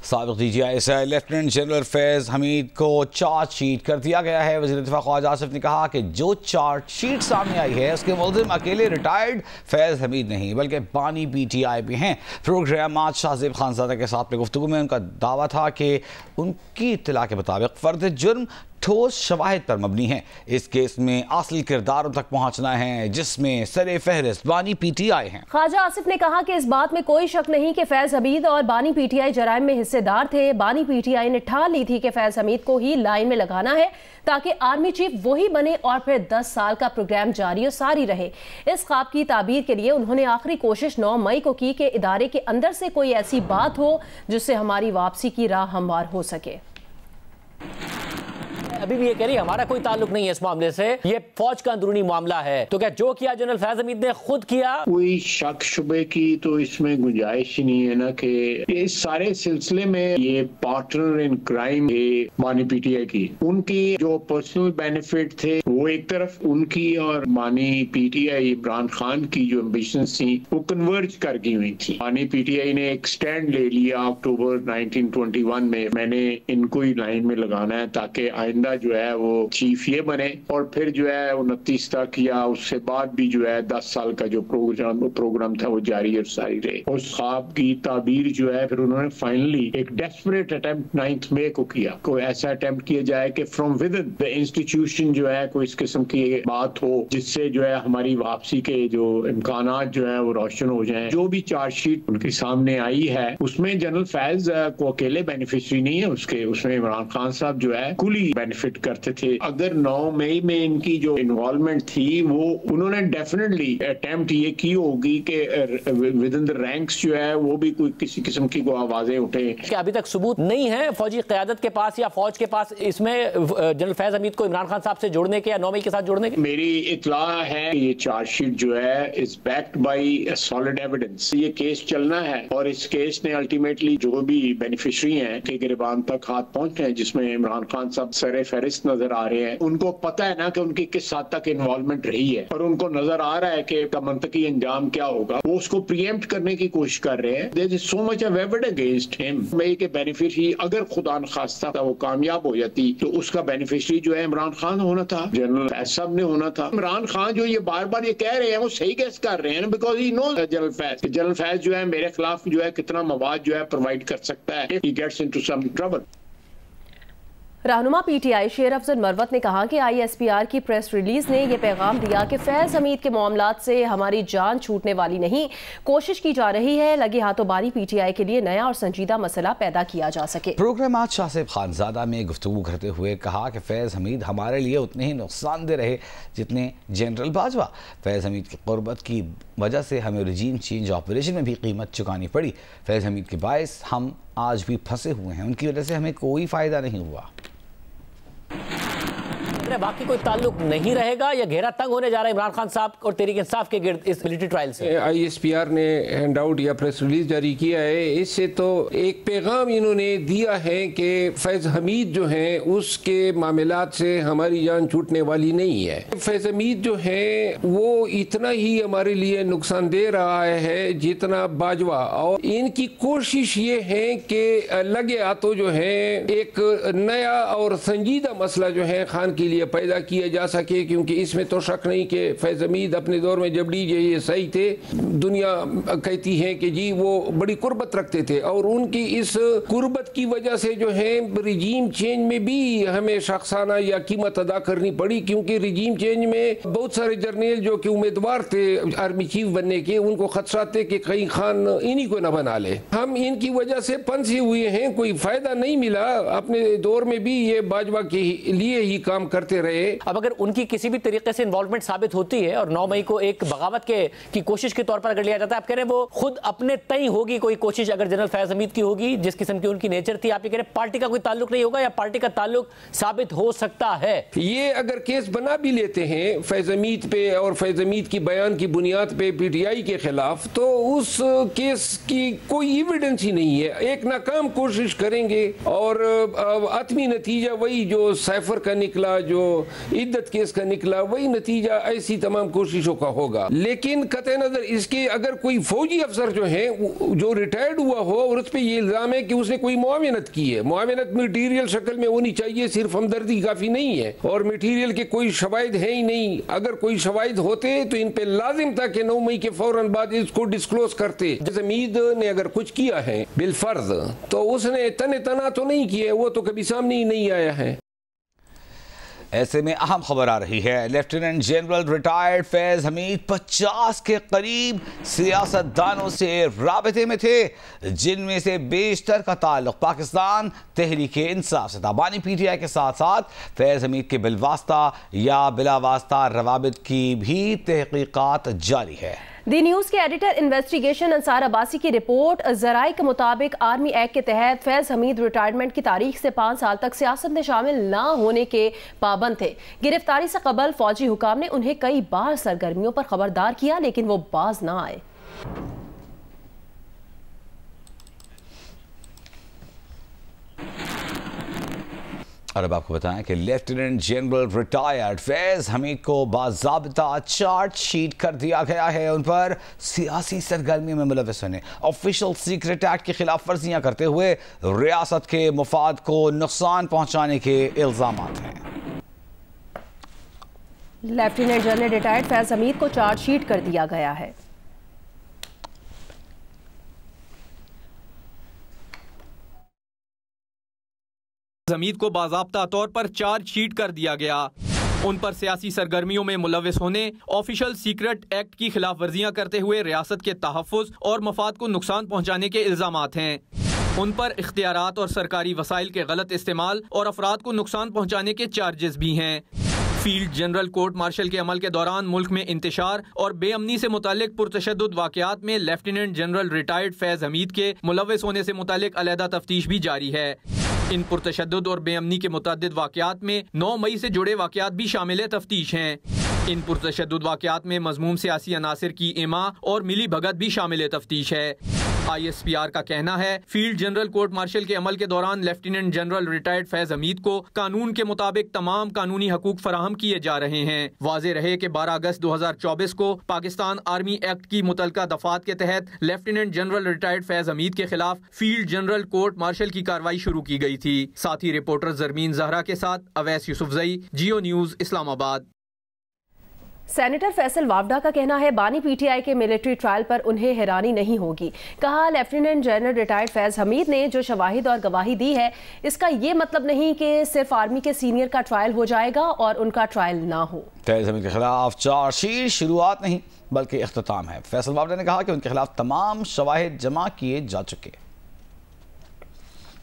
साबिक़ DGI lieutenant general फैज़ हमीद को chargesheet कर दिया गया है। वज़ीर दिफ़ा ख्वाजा आसिफ ने कहा कि जो चार्जशीट सामने आई है उसके मुल्ज़िम अकेले रिटायर्ड फैज़ हमीद नहीं बल्कि बानी PTI भी हैं। प्रोग्राम आज शाहज़ेब खानज़ादा के साथ में गुफ्तगू में उनका दावा था कि उनकी इत्तला के मुताबिक फ़र्द जुर्म ठोस शवाहिद पर मबनी है। इस केस में असल किरदारों तक पहुंचना है जिसमें सरे फहरिस्त बानी PTI हैं। ख्वाजा आसिफ ने कहा कि इस बात में कोई शक नहीं कि फैज़ हमीद और बानी PTI जराइम में हिस्सेदार थे। बानी PTI ने ठान ली थी कि फैज़ हमीद को ही लाइन में लगाना है ताकि आर्मी चीफ वही बने और फिर 10 साल का प्रोग्राम जारी और सारी रहे। इस ख्वाब की ताबीर के लिए उन्होंने आखिरी कोशिश 9 मई को की कि इदारे के अंदर से कोई ऐसी बात हो जिससे हमारी वापसी की राह हमवार हो सके। अभी भी ये कह रही है हमारा कोई ताल्लुक नहीं है इस मामले से, ये फौज का अंदरूनी मामला है। तो क्या जो किया जनरल फैज हमीद ने खुद किया? कोई शक शुबे की तो इसमें गुंजाइश ही नहीं है ना कि इस सारे सिलसिले में ये पार्टनर इन क्राइम बानी PTI की उनकी जो पर्सनल बेनिफिट थे वो एक तरफ उनकी और बानी PTI इमरान खान की जो एम्बिशंस थी वो कन्वर्ज कर गई हुई थी। बानी PTI ने एक स्टैंड ले लिया अक्टूबर 1921 में, मैंने इनको ही लाइन में लगाना है ताकि आइंदा जो है वो चीफ ये बने और फिर जो है 29 तक या उससे बाद भी जो है 10 साल का जो प्रोग्राम था वो जारी और सारी रहे। उस ख्वाब की ताबीर जो है फिर उन्होंने फाइनली एक डेस्परेट अटेम्प्ट 9 मई को किया। कोई ऐसा अटेम्प्ट किया जाए कि from with in the institution जो है कोई इस किस्म की बात हो जिससे जो है हमारी वापसी के जो इम्कानात जो है वो रोशन हो जाए। जो भी चार्जशीट उनके सामने आई है उसमें जनरल फैज को अकेले बेनिफिशरी नहीं है, उसमें इमरान खान साहब जो है कुली बेनिफिट करते थे। अगर 9 मई में इनकी जो इन्वॉल्वमेंट थी वो उन्होंने डेफिनेटली अटेम्प्ट ये की होगी कि विद इन द रैंक्स जो है वो भी कोई किसी किस्म की आवाजें उठे। क्या अभी तक सबूत नहीं है फौजी क़यादत के पास या फौज के पास इसमें जनरल फैज हमीद को इमरान खान साहब से जोड़ने के या 9 मई के साथ जोड़ने के? मेरी इतला है ये चार्जशीट जो है is backed by solid evidence. ये केस चलना है और इस केस ने अल्टीमेटली जो भी बेनिफिशरी हैं के गिरबान तक हाथ पहुंचे हैं जिसमें इमरान खान साहब सरे फहरिस्त नजर आ रहे हैं। उनको पता है ना कि उनकी किस हद तक इन्वॉल्वमेंट रही है और उनको नजर आ रहा है कि मंतकी अंजाम क्या होगा। वो उसको प्रीएम्प्ट करने की कोशिश कर रहे हैं। There is so much of evidence against him. मई के बेनिफिशरी अगर खुदा न खास्ता वो कामयाब हो जाती तो उसका बेनिफिशरी जो है इमरान खान होना था, जनरल फैज साहब ने होना था। इमरान खान जो ये बार बार ये कह रहे हैं वो सही गेस कर रहे हैं because he knows general Faiz जो है मेरे खिलाफ जो है कितना मवाद जो है प्रोवाइड कर सकता है। He gets into some trouble. रहनुमा PTI शेर अफजल मरवत ने कहा कि ISPR की प्रेस रिलीज ने यह पैगाम दिया कि फैज हमीद के मामलात से हमारी जान छूटने वाली नहीं, कोशिश की जा रही है लगे हाथों बानी PTI के लिए नया और संजीदा मसला पैदा किया जा सके। प्रोग्राम आज शाहज़ेब खानज़ादा में गुफ्तगू करते हुए कहा कि फैज़ हमीद हमारे लिए उतने ही नुकसानदेह रहे जितने जनरल बाजवा। फैज़ हमीद की क़ुर्बत की वजह से हमें रिजीम चेंज ऑपरेशन में भी कीमत चुकानी पड़ी। फैज़ हमीद के बायस हम आज भी फंसे हुए हैं, उनकी वजह से हमें कोई फ़ायदा नहीं हुआ। बाकी कोई ताल्लुक नहीं रहेगा या घेरा तंग होने जा रहा है इमरान खान साहब और तहरीक इंसाफ के गिर्द इस मिलिट्री ट्रायल से? ISPR ने हैंड आउट या प्रेस रिलीज जारी किया है। इससे तो एक पैगाम इन्होंने दिया है कि फैज़ हमीद जो है उसके मामलात से हमारी जान छूटने वाली नहीं है। फैज़ हमीद जो है वो इतना ही हमारे लिए नुकसान दे रहा है जितना बाजवा, और इनकी कोशिश ये है कि लगे हाथों जो है एक नया और संजीदा मसला जो है खान के लिए पैदा किया जा सके, क्योंकि इसमें तो शक नहीं कि फैज़ हमीद अपने दौर में जब ये सही थे, दुनिया कहती है कि जी वो बड़ी कुर्बत रखते थे और उनकी इस कुर्बत की वजह से जो है रिजीम चेंज में भी हमें शख्साना या कीमत अदा करनी पड़ी, क्योंकि रिजीम चेंज में बहुत सारे जर्नल जो कि उम्मीदवार थे आर्मी चीफ बनने के उनको खदशा थे कि कहीं खान इन्हीं को न बना ले। हम इनकी वजह से फंसे हुए हैं, कोई फायदा नहीं मिला। अपने दौर में भी ये बाजवा के लिए ही काम करते रहे। अब अगर उनकी किसी भी तरीके से इन्वॉल्वमेंट साबित होती है और 9 मई को एक बगावत की कोशिश के तौर पर अगर लिया जाता है, आप कह रहे हैं वो खुद अपने तय होगी कोई कोशिश अगर जनरल फैज हमीद की होगी जिस किस्म की उनकी नेचर थी, आप ये कह रहे हैं पार्टी का कोई ताल्लुक नहीं होगा या पार्टी का ताल्लुक साबित हो सकता है? ये अगर केस बना भी लेते हैं फैज हमीद पे और फैज हमीद की बयान की बुनियाद पे PTI के खिलाफ, तो उस केस की कोई एविडेंस ही नहीं है। एक नाकाम कोशिश करेंगे और आत्मी नतीजा वही जो सैफर का निकला, जो जो इद्दत केस का निकला वही नतीजा ऐसी तमाम कोशिशों का होगा। लेकिन कतई नजर इसके अगर कोई फौजी अफसर जो है जो रिटायर्ड हुआ हो और उस पर यह इल्जाम है कि उसने कोई मुआवनत की है, मुआवनत मटीरियल शक्ल में होनी चाहिए, सिर्फ हमदर्दी काफी नहीं है और मटीरियल के कोई शवाहिद है ही नहीं। अगर कोई शवाहिद होते तो इन पे लाजिम था कि 9 मई के फौरन बाद इसको डिस्क्लोज करते। हमीद ने अगर कुछ किया है बिलफर्ज तो उसने तने तना तो नहीं किया, वो तो कभी सामने ही नहीं आया है। ऐसे में अहम खबर आ रही है, lieutenant general retired Faiz Hamid 50 के करीब सियासतदानों से राबते में थे, जिनमें से बेशतर का ताल्लुक पाकिस्तान तहरीक इंसाफ से था। बानी पीटीआई के साथ साथ फैज हमीद के बिलवास्ता या बिलावास्ता रवाबित की भी तहकीकात जारी है। दी न्यूज़ के एडिटर इन्वेस्टिगेशन अंसार अब्बासी की रिपोर्ट ज़राए के मुताबिक आर्मी एक्ट के तहत फैज हमीद रिटायरमेंट की तारीख से 5 साल तक सियासत में शामिल ना होने के पाबंद थे। गिरफ्तारी से कबल फौजी हुकाम ने उन्हें कई बार सरगर्मियों पर खबरदार किया, लेकिन वो बाज ना आए। और अब आपको बताएं कि lieutenant general retired Faiz Hamid को बाज़ाब्ता चार्ज शीट कर दिया गया है। उन पर सियासी सरगर्मियों में मुलव्वस होने, ऑफिशियल सीक्रेट एक्ट की खिलाफ वर्जियां करते हुए रियासत के मुफाद को नुकसान पहुंचाने के इल्जाम हैं। Lieutenant general retired Faiz Hamid को चार्ज शीट कर दिया गया है। हमीद को बाज़ाब्ता तौर पर चार्ज शीट कर दिया गया। उन पर सियासी सरगर्मियों में मुलव्वस होने, ऑफिशियल सीक्रेट एक्ट की खिलाफ वर्जियां करते हुए रियासत के तहफ़्फ़ुज़ और मफाद को नुकसान पहुंचाने के इल्ज़ामात हैं। उन पर इख्तियारात और सरकारी वसाइल के गलत इस्तेमाल और अफराद को नुकसान पहुंचाने के चार्जेस भी हैं। फील्ड जनरल कोर्ट मार्शल के अमल के दौरान मुल्क में इंतशार और बेअमनी से मुतालिक पुरतशद्दुद वाक़यात में lieutenant general retired Faiz Hamid के मुलव्वस होने से मुतालिक अलहदा तफ्तीश भी जारी है। इन पुरतशद्दुद और बेअमनी के मुतअद्दिद वाक़यात में 9 मई से जुड़े वाक़यात भी शामिल तफ्तीश हैं। इन पुरतशद्दुद वाक़यात में मज़मूम सियासी अनासिर की इमा और मिली भगत भी शामिल तफ्तीश है। ISPR का कहना है फील्ड जनरल कोर्ट मार्शल के अमल के दौरान lieutenant general retired Faiz Hamid को कानून के मुताबिक तमाम कानूनी हकूक फराहम किए जा रहे हैं। वाज़े रहे कि 12 अगस्त 2024 को पाकिस्तान आर्मी एक्ट की मुतलका दफात के तहत lieutenant general retired Faiz Hamid के खिलाफ फील्ड जनरल कोर्ट मार्शल की कार्रवाई शुरू की गई थी। साथी रिपोर्टर जरमीन जहरा के साथ अवैस यूसुफजई, जियो न्यूज़, इस्लामाबाद। सेनेटर फैसल वावडा का कहना है बानी पीटीआई के मिलिट्री ट्रायल पर उन्हें हैरानी नहीं होगी। कहा lieutenant general retired Faiz Hamid ने जो शवाहिद और गवाही दी है, इसका ये मतलब नहीं कि सिर्फ आर्मी के सीनियर का ट्रायल हो जाएगा और उनका ट्रायल ना हो। फैज हमीद के खिलाफ चार्जशीट शुरुआत नहीं बल्कि इख्तिताम है। फैसल वावडा ने कहा कि उनके खिलाफ तमाम शवाहिद जमा किए जा चुके।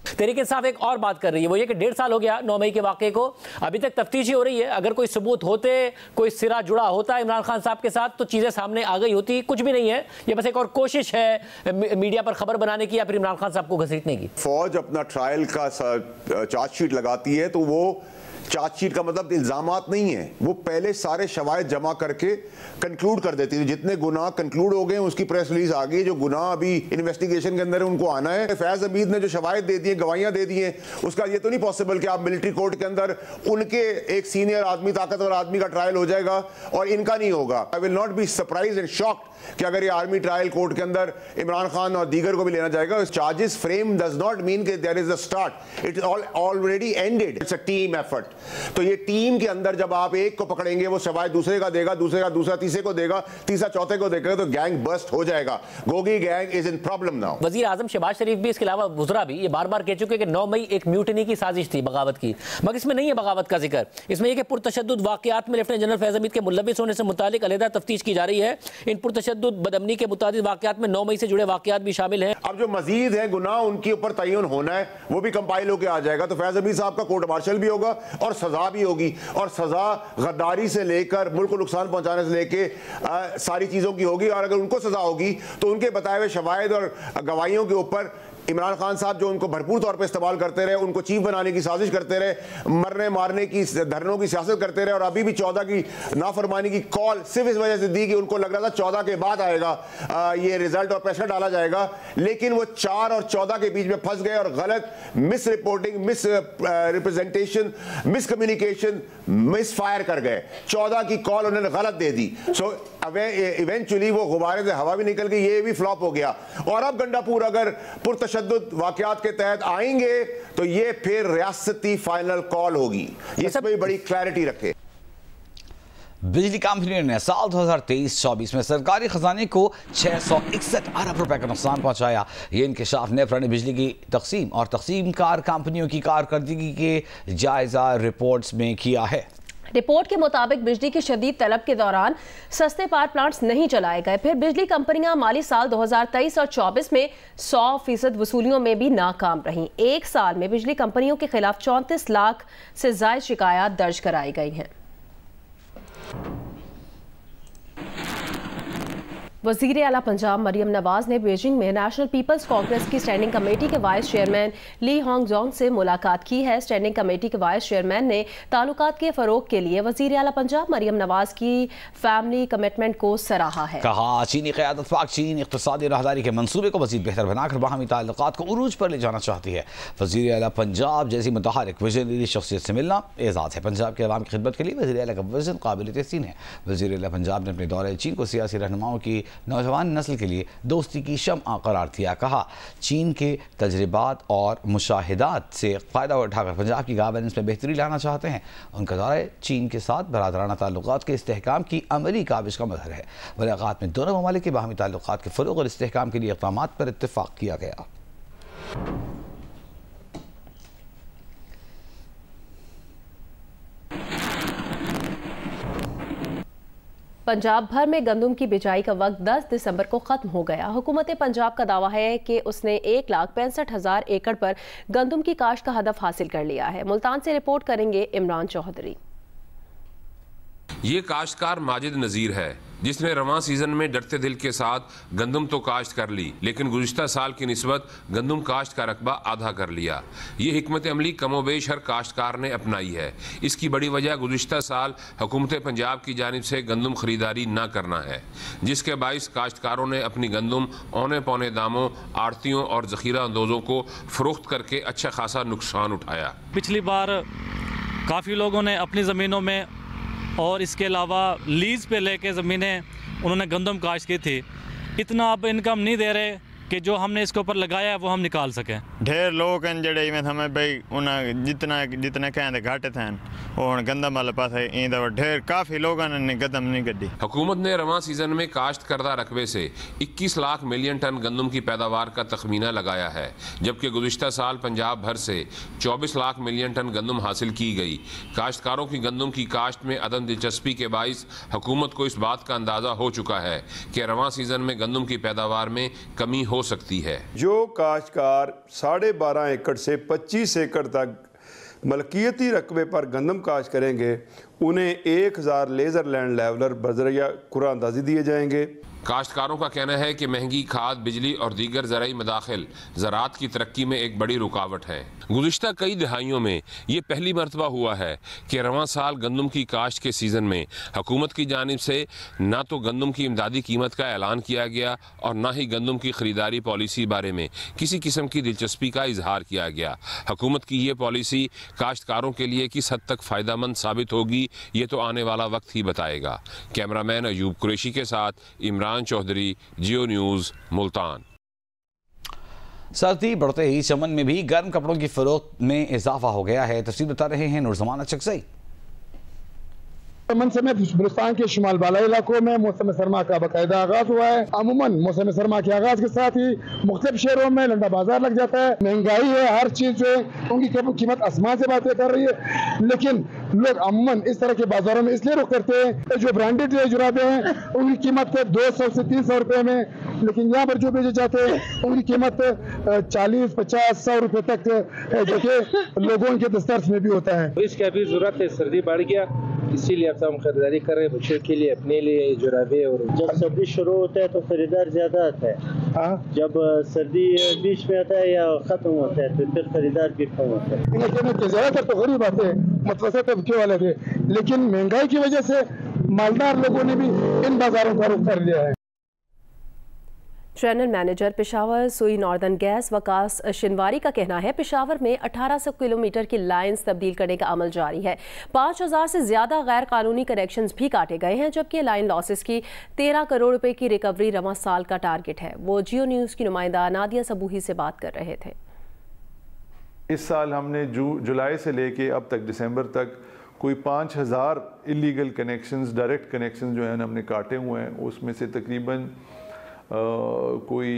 तहरीक इंसाफ एक और बात कर रही है, वो ये कि 1.5 साल हो गया 9 मई के वाक़े को, अभी तक तफ्तीश ही हो रही है। अगर कोई सबूत होते, कोई सिरा जुड़ा होता इमरान खान साहब के साथ तो चीज़ें सामने आ गई होती। कुछ भी नहीं है, ये बस एक और कोशिश है मीडिया पर खबर बनाने की या फिर इमरान खान साहब को घसीटने की। फौज अपना ट्रायल का चार्जशीट लगाती है तो वो चार्जशीट का मतलब इल्जामात नहीं है, वो पहले सारे शवाहिद जमा करके कंक्लूड कर देती है। जितने गुनाह कंक्लूड हो गए उसकी प्रेस रिलीज आ गई, जो गुनाह अभी इन्वेस्टिगेशन के अंदर है उनको आना है। फैज हमीद ने जो शवाहिद दे दिए, गवाहियां दे दी हैं, उसका ये तो नहीं पॉसिबल कि आप मिलिट्री कोर्ट के अंदर उनके एक सीनियर आदमी, ताकतवर आदमी का ट्रायल हो जाएगा और इनका नहीं होगा। I will not be surprise and shocked कि अगर ये आर्मी ट्रायल कोर्ट के अंदर इमरान खान और दीगर को भी लेना जाएगा। Charges frame does not mean कि there is a start, it already ended, it's a team effort. तो ये टीम के अंदर जब आप एक को पकड़ेंगे, वो शवाहिद दूसरे का देगा, दूसरे का दूसरा तीसरे को देगा, तीसरा चौथे को देगा, तो गैंग बस्ट हो जाएगा। Gogi gang is in problem now. वजीर आजम शहबाज शरीफ भी इसके अलावा गुजरा भी ये बार बार कह चुके कि 9 मई एक म्यूटनी की साजिश थी, बगावत की, मगर इसमें नहीं है बगावत का जिक्र। इसमें यह कि पुरतशद्दुद वाक़यात में लेफ्टिनेंट जनरल फैज हमीद के मुलव्विस होने से मुतालिक अलहदा तफ्तीश की जा रही है। इन पुरतशद्दुद बदअमनी के मुतादिद वाक़यात में 9 मई से जुड़े वाक़यात भी शामिल हैं। अब जो मजीद है गुनाह उनके ऊपर तयन होना है, वो भी कंपाइल होकर आ जाएगा। तो फैज हमीद साहब का कोर्ट मार्शल भी होगा और सजा भी होगी, और सजा गद्दारी से लेकर मुल्क को नुकसान पहुंचाने से लेकर सारी चीजों की होगी। और अगर उनको सजा होगी तो उनके बताए हुए शवाहिद और गवाहियों के ऊपर इमरान खान साहब जो उनको भरपूर तौर पे इस्तेमाल करते रहे, उनको चीफ बनाने की साजिश करते रहे, मरने मारने की धरनों की सियासत करते रहे, और अभी भी 14 की नाफरमानी की कॉल सिर्फ इस वजह से दी कि उनको लग रहा था 14 के बाद आएगा ये रिजल्ट और प्रेशर डाला जाएगा, लेकिन वो 4 और 14 के बीच में फंस गए और गलत miss reporting, miss representation, miss communication, miss fire कर गए। 14 की कॉल उन्होंने गलत दे दी। सो इवेंचुअली वो गुब्बारे से हवा भी निकल गई, ये भी फ्लॉप हो गया। और अब गंडापुर अगर पुरतशद्दुद वाकयात के तहत आएंगे तो ये फिर रियासती फाइनल कॉल होगी, इसमें भी बड़ी क्लैरिटी रखे। बिजली कंपनी ने साल 2023-24 में सरकारी खजाने को 661 अरब रुपए का नुकसान पहुंचाया। ये इंकशाफ नेफ्रा ने बिजली की तकसीम और तकसीमकार कंपनियों की कारकर्दगी के जायजा रिपोर्ट्स में किया है। रिपोर्ट के मुताबिक बिजली की शदीद तलब के दौरान सस्ते पावर प्लांट्स नहीं चलाए गए। फिर बिजली कंपनियां माली साल 2023 और 24 में 100% वसूलियों में भी नाकाम रहीं। एक साल में बिजली कंपनियों के खिलाफ 34 लाख से ज्यादा शिकायत दर्ज कराई गई हैं। वज़ीर आला पंजाब मरियम नवाज ने बीजिंग में नेशनल पीपल्स कांग्रेस की स्टैंडिंग कमेटी के वाइस चेयरमैन ली होंग जोंग से मुलाकात की है। स्टैंडिंग कमेटी के वाइस चेयरमैन ने ताल्लुकात के फरोग के लिए वज़ीर आला पंजाब मरियम नवाज की फैमिली कमिटमेंट को सराहा है। कहा चीनी क़यादत पाक चीन इक़्तिसादी राहदारी के मंसूबे को मज़ीद बेहतर बनाकर बाहमी ताल्लुकात को उरूज पर ले जाना चाहती है। वज़ीर आला पंजाब जैसी मुतहरिक विजनरी शख्सियत से मिलना एजाज़ है। पंजाब के अवाम की खिदमत के लिए वज़ीर आला का विज़न काबिल तहसीन है। वज़ीर आला पंजाब ने अपने दौरे चीन को सियासी रहनुमाओं की नौजवान नस्ल के लिए दोस्ती की शम्आ करार दिया। कहा चीन के तजर्बात और मुशाहिदात से फ़ायदा उठाकर पंजाब की गवर्नेंस में बेहतरी लाना चाहते हैं। उनका दौरा चीन के साथ बरादराना ताल्लुकात के इस्तेहकाम की अमली काबिज का मज़हर है। मुलाकात में दोनों ममालिक के बाहमी ताल्लुकात के फ़रोग़ और इस्तेहकाम के लिए इक़दामात पर इत्तेफ़ाक़ किया गया। पंजाब भर में गंदम की बिजाई का वक्त 10 दिसंबर को खत्म हो गया। हुकूमत पंजाब का दावा है कि उसने 1,65,000 एकड़ पर गंदम की काश्त का हदफ हासिल कर लिया है। मुल्तान से रिपोर्ट करेंगे इमरान चौधरी। ये काश्तकार माजिद नज़ीर है जिसने रवां सीजन में डरते दिल के साथ गंदम तो काश्त कर ली, लेकिन गुज़िश्ता साल की निस्बत गंदम काश्त का रकबा आधा कर लिया। ये हिकमत अमली कमोबेश हर काश्तकार ने अपनाई है। इसकी बड़ी वजह गुज़िश्ता साल हुकूमत पंजाब की जानिब से गंदम खरीदारी न करना है, जिसके बाइस काश्तकारों ने अपनी गंदम औने पौने दामों आड़तियों और ज़ख़ीरा अंदोज़ों को फ़रोख्त करके अच्छा खासा नुकसान उठाया। पिछली बार काफ़ी लोगों ने अपनी ज़मीनों में और इसके अलावा लीज़ पे लेके ज़मीनें उन्होंने गंदम काश्त की थी। इतना अब इनकम नहीं दे रहे कि जो हमने इसके ऊपर लगाया है वो हम निकाल सकें। ढेर लोग हैं जड़े में हमें भाई उन्हें जितने कहते घाटे थे वो हम गंदम वाले पास है ढेर काफ़ी लोगों ने गंदम नहीं गड्डी। हुकूमत ने रवां सीजन में काश्त करदा रकबे से 21 लाख मिलियन टन गंदम की पैदावार का तखमीना लगाया है, जबकि गुज़िश्ता साल पंजाब भर से 24 लाख मिलियन टन गंदम हासिल की गई। काश्तकारों की गंदम की काश्त में अदम दिलचस्पी के बाइस हुकूमत को इस बात का अंदाज़ा हो चुका है कि रवां सीजन में गंदम की पैदावार में कमी हो सकती है। जो काश्तकार 12.5 एकड़ से 25 एकड़ तक मलकियती रकबे पर गंदम काश्त करेंगे उन्हें 1000 लेज़र लैंड लेवलर बजरिया कुरा अंदाजी दिए जाएंगे। काश्तकारों का कहना है कि महंगी खाद, बिजली और दीगर ज़राई मदाखिल ज़राअत की तरक्की में एक बड़ी रुकावट है। गुज़िश्ता कई दहाइयों में ये पहली मरतबा हुआ है कि रवां साल गंदम की काश्त के सीज़न में हुकूमत की जानिब से ना तो गंदम की इमदादी कीमत का ऐलान किया गया और ना ही गंदम की ख़रीदारी पॉलिसी बारे में किसी किस्म की दिलचस्पी का इजहार किया गया। हुकूमत की ये पॉलिसी काश्तकारों के लिए किस हद तक फ़ायदेमंद साबित होगी ये तो आने वाला वक्त ही बताएगा। कैमरामैन अयूब कुरैशी के साथ इमरान चौधरी, जियो न्यूज़, मुल्तान। सर्दी बढ़ते ही चमन में भी गर्म कपड़ों की फरोख्त में इजाफा हो गया है। तफसील बता रहे हैं नूरजमान अचकज़ई। चमन समेत हिंदुस्तान के शुमाल बालाई इलाकों में मौसम सरमा का बाकायदा आगाज हुआ है। अमूमन मौसम सरमा के आगाज के साथ ही मुख्तलिफ शहरों में लंडा बाजार लग जाता है। महंगाई है, हर चीज जो है उनकी कीमत आसमान से बातें कर रही है, लेकिन लोग अमूमन इस तरह के बाजारों में इसलिए रुख करते हैं जो ब्रांडेड जुराबे हैं उनकी कीमत 200 से 300 रुपए में, लेकिन यहाँ पर जो बेचे जाते हैं उनकी कीमत 40, 50, 100 रुपए तक जो कि लोगों के दस्तरस में भी होता है। इसकी अभी जरूरत है, सर्दी बढ़ गया इसीलिए अब हम खरीदारी कर रहे हैं बच्चों के लिए, अपने लिए, जुराबे। और जब सर्दी शुरू होता है तो खरीदार ज्यादा आता है, जब सर्दी बीच में आता है या खत्म होता है तो फिर खरीदार भी कम होता है। ज्यादातर तो गरीब आते हैं, मतवसत तबके वाले थे, लेकिन महंगाई की वजह से मालदार लोगों ने भी इन बाजारों का रुख कर लिया है। जनरल मैनेजर पेशावर सुई नॉर्दर्न गैस वकास शिनवारी का कहना है पेशावर में 1800 किलोमीटर की लाइंस तब्दील करने का अमल जारी है। 5000 से ज्यादा गैर कानूनी कनेक्शंस भी काटे गए हैं, जबकि लाइन लॉसेस की 13 करोड़ रुपए की रिकवरी रवां साल का टारगेट है। वो जियो न्यूज़ की नुमाइंदा नादिया सबूही से बात कर रहे थे। इस साल हमने जुलाई से लेके अब तक दिसंबर तक कोई 5000 इलीगल कनेक्शंस, डायरेक्ट कनेक्शंस जो हैं हमने काटे हुए हैं। उसमें से तकरीबन कोई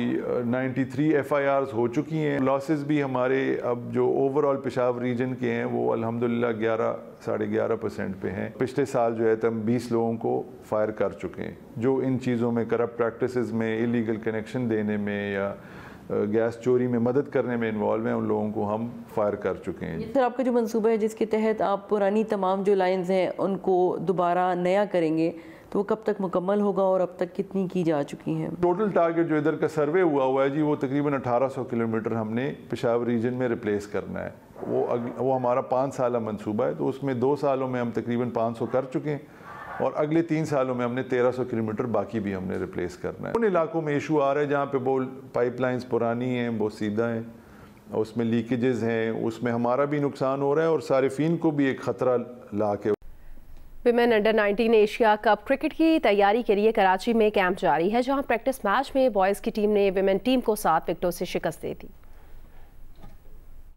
93 FIRs हो चुकी हैं। लॉसेस भी हमारे अब जो ओवरऑल पेशावर रीजन के हैं वो अल्हम्दुलिल्लाह 11-11.5% पे हैं। पिछले साल जो है हम 20 लोगों को फायर कर चुके हैं जो इन चीज़ों में, करप्ट प्रैक्टिसेस में, इलीगल कनेक्शन देने में या गैस चोरी में मदद करने में इन्वॉल्व हैं, उन लोगों को हम फायर कर चुके हैं। सर, आपका जो मंसूबा है जिसके तहत आप पुरानी तमाम जो लाइन्स हैं उनको दोबारा नया करेंगे, तो वो कब तक मुकम्मल होगा और अब तक कितनी की जा चुकी हैं? टोटल टारगेट जो इधर का सर्वे हुआ है जी, वो तकरीबन 1800 किलोमीटर हमने पेशावर रीजन में रिप्लेस करना है। वो हमारा 5 साल मंसूबा है, तो उसमें 2 सालों में हम तकरीबन 500 कर चुके हैं और अगले 3 सालों में हमने 1300 किलोमीटर बाकी भी हमने रिप्लेस करना है। उन इलाकों में इशू आ रहा है जहाँ पे वो पाइपलाइंस पुरानी हैं, बहुत सीधा हैं, उसमें लीकेजेस हैं, उसमें हमारा भी नुकसान हो रहा है और सारिफीन को भी एक ख़तरा ला के। Women under 19 Asia cup cricket की तैयारी के लिए कराची में कैंप जारी है, जहां प्रैक्टिस मैच में बॉयज़ की टीम ने विमेन टीम को 7 विकेटों से शिकस्त दे दी।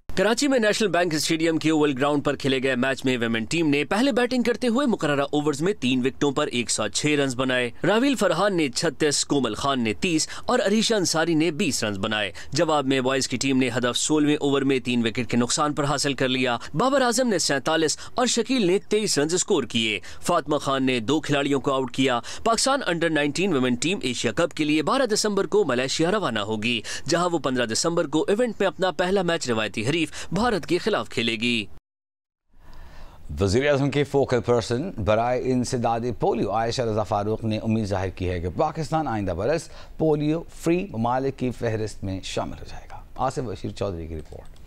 कराची में नेशनल बैंक स्टेडियम के ओवल ग्राउंड पर खेले गए मैच में विमेन टीम ने पहले बैटिंग करते हुए मुकर्ररा ओवर्स में 3 विकेटों पर 106 रन बनाए। रावील फरहान ने 36, कोमल खान ने 30 और अरीशा अंसारी ने 20 रन बनाए। जवाब में बॉयज की टीम ने हदफ 16वें ओवर में 3 विकेट के नुकसान पर हासिल कर लिया। बाबर आजम ने 47 और शकील ने 23 रन स्कोर किए। फातिमा खान ने 2 खिलाड़ियों को आउट किया। Pakistan under 19 women team Asia cup के लिए 12 दिसंबर को मलेशिया रवाना होगी, जहां वो 15 दिसंबर को इवेंट में अपना पहला मैच रिवायती हरीफ भारत के खिलाफ खेलेगी। वज़ीर-ए-आज़म के फोकल पर्सन बराए इंसदाद पोलियो आयशा रज़ा फारूक ने उम्मीद जाहिर की है कि पाकिस्तान आइंदा बरस पोलियो फ्री ममालिक की फहरिस्त में शामिल हो जाएगा। आसिफ बशीर चौधरी की रिपोर्ट।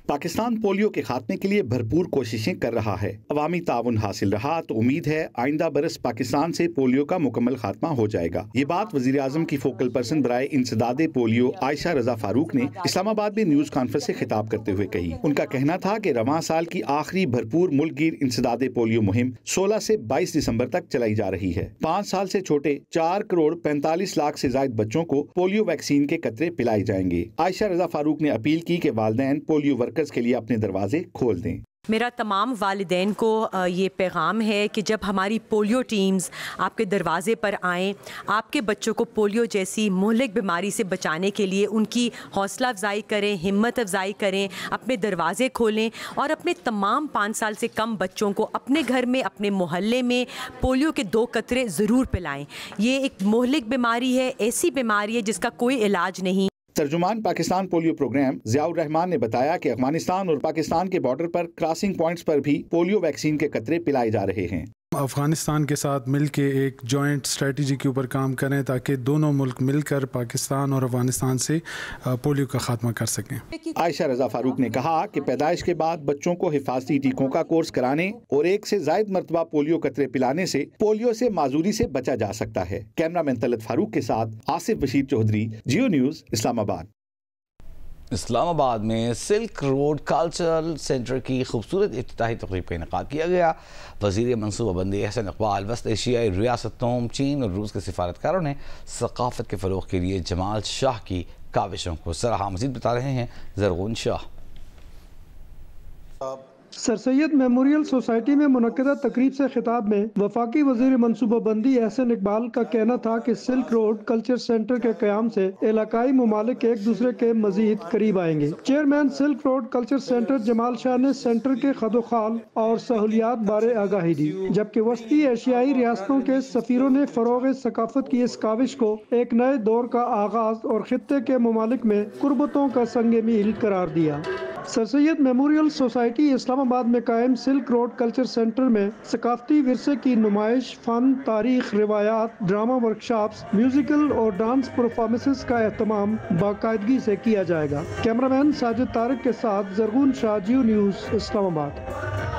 पाकिस्तान पोलियो के खात्मे के लिए भरपूर कोशिशें कर रहा है। अवामी ताउन हासिल रहा तो उम्मीद है आइंदा बरस पाकिस्तान से पोलियो का मुकम्मल खात्मा हो जाएगा। ये बात वज़ीर आज़म की फोकल पर्सन बराए इंसदाद पोलियो आयशा रज़ा फारूक ने इस्लामाबाद में न्यूज़ कॉन्फ्रेंस से खिताब करते हुए कही। उनका कहना था कि रवां साल की आखिरी भरपूर मुल्कगीर इंसदाद पोलियो मुहिम 16 से 22 दिसंबर तक चलाई जा रही है। 5 साल से छोटे 4 करोड़ 45 लाख से ज्यादा बच्चों को पोलियो वैक्सीन के कतरे पिलाए जाएंगे। आयशा रज़ा फारूक ने अपील की कि वालिदैन पोलियो वर्कर्स के लिए अपने दरवाजे खोल दें। मेरा तमाम वालिदैन को ये पैगाम है कि जब हमारी पोलियो टीम्स आपके दरवाज़े पर आएँ, आपके बच्चों को पोलियो जैसी मुहलिक बीमारी से बचाने के लिए उनकी हौसला अफजाई करें, हिम्मत अफजाई करें, अपने दरवाज़े खोलें और अपने तमाम 5 साल से कम बच्चों को अपने घर में, अपने मोहल्ले में पोलियो के 2 कतरे ज़रूर पिलाएं। ये एक मुहलिक बीमारी है, ऐसी बीमारी है जिसका कोई इलाज नहीं। तर्जुमान पाकिस्तान पोलियो प्रोग्राम ज़ियाउर रहमान ने बताया कि अफगानिस्तान और पाकिस्तान के बॉर्डर पर क्रॉसिंग पॉइंट्स पर भी पोलियो वैक्सीन के कतरे पिलाए जा रहे हैं। अफ़गानिस्तान के साथ मिलके एक जॉइंट स्ट्रेटजी के ऊपर काम करें ताकि दोनों मुल्क मिलकर पाकिस्तान और अफ़गानिस्तान से पोलियो का खात्मा कर सकें। आयशा रज़ा फारूक ने कहा कि पैदाइश के बाद बच्चों को हिफाजती टीकों का कोर्स कराने और 1 से ज़ायद मरतबा पोलियो कतरे पिलाने से पोलियो से माजूरी से बचा जा सकता है। कैमरामैन तलत फारूक के साथ आसिफ बशीर चौधरी, जियो न्यूज़, इस्लामाबाद। इस्लामाबाद में सिल्क रोड कल्चरल सेंटर की खूबसूरत इफ्तिताही तक़रीब का इनेकाद किया गया। वज़ीर मनसूबाबंदी अहसन इक़बाल वस्त एशियाई रियासतों, चीन और रूस के सिफारतकारों ने सकाफ़त के फ़रोग़ के लिए जमाल शाह की काविशों को सराहा। मज़ीद बता रहे हैं Zargun Shah. Sir Syed memorial society में मुनक्किदा तकरीब से खिताब में वफाकी वज़ीर मनसूबाबंदी अहसन इकबाल का कहना था कि सिल्क रोड कल्चर सेंटर के क़याम से इलाकाई ममालिक एक दूसरे के मजीद करीब आएंगे। Chairman silk road culture centre Jamal Shah ने सेंटर के खदोखाल और सहूलियात बारे आगाही दी, जबकि वस्ती एशियाई रियासतों के सफीरों ने फ़रोग़ सकाफत की इस काविश को एक नए दौर का आगाज और खित्ते के ममालिक में कुर्बतों का संग मील करार दिया। Sir Syed memorial society Islamabad में कायम सिल्क रोड कल्चर सेंटर में सकाफती विरसे की नुमाइश, फन, तारीख, रिवायात, ड्रामा वर्कशॉप्स, म्यूजिकल और डांस परफॉर्मेंसेस का एहतमाम बाकायदगी से किया जाएगा। कैमरामैन साजिद तारिक के साथ जरगून शाह, जियो न्यूज़, इस्लामाबाद।